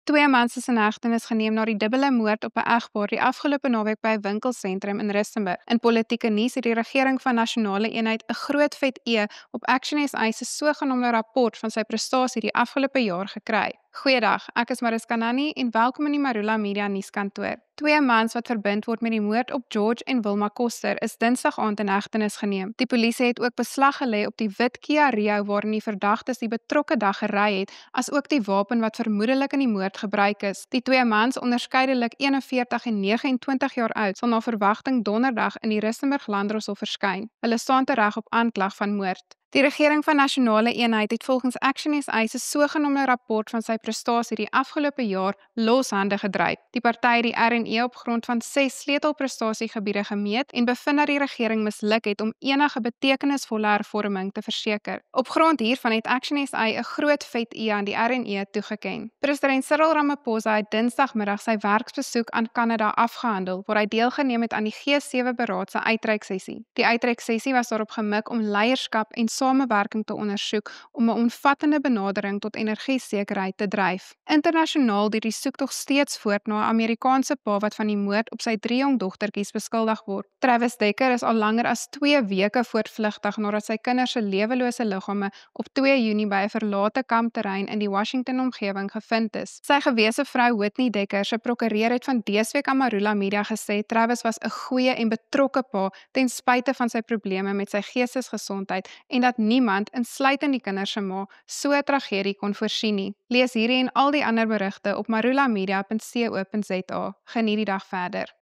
Twee mans is in hegtenis geneem na die dubbele moord op 'n egpaar die afgelope naweek by 'n winkelsentrum in Rustenburg. In politieke nuus het die regering van Nasionale Eenheid 'n groot vet E op Action SA se sogenaamde rapport van sy prestasie die afgelope jaar gekry. Goeiedag, ek is Mariska Nani en welkom in die Marula Media nuuskantoor. Twee mans wat verbind word met die moord op George en Wilma Koster is Dinsdag aand in hegtenis geneem. Die polisie het ook beslag gelê op die wit Kia Rio waarin die verdagtes die betrokke dag gery het, asook die wapen wat vermoedelik in die moord gebruik is. Die twee mans, onderskeidelik 41 en 29 jaar oud, sal na verwagting donderdag in die Rustenburg Landdroshof verskyn. Hulle staan tereg op aanklag van moord. Die regering van Nasionale Eenheid het volgens Action SA se sogenaamde rapport van sy prestasie die afgelope jaar loshande gedryf. Die party het die RNE op grond van 6 sleutelprestasiegebiede gemeet en bevind dat die regering misluk het om enige betekenisvolle hervorming te verseker. Op grond hiervan het Action SA 'n groot vet E aan die RNE toegeken. President Cyril Ramaphosa het Dinsdagmiddag sy werksbesoek aan Kanada afgehandel, waar hy deelgeneem het aan die G7 beraad se uitreiksessie. Die uitreiksessie was daarop gemik om leierskap en samewerking te ondersoek om 'n omvattende benadering tot energiesekerheid te dryf. Internasionaal duur die soektog steeds voort na 'n Amerikaanse pa wat van die moord op sy 3 jong dogtertjies beskuldig word. Travis Dekker is al langer as 2 weke voortvlugtig nadat sy kinders se lewelose liggame op 2 Junie by 'n verlate kampterrein in die Washington-omgewing gevind is. Sy gewese vrou Whitney Dekker se prokureur het van deesweek aan Marula Media gesê Travis was 'n goeie en betrokke pa ten spyte van sy probleme met sy geestesgesondheid en dat niemand, insluitend die kinders se ma, so 'n tragedie kon voorsien nie. Lees hierdie en al die ander berigte op marulamedia.co.za. Geniet die dag verder.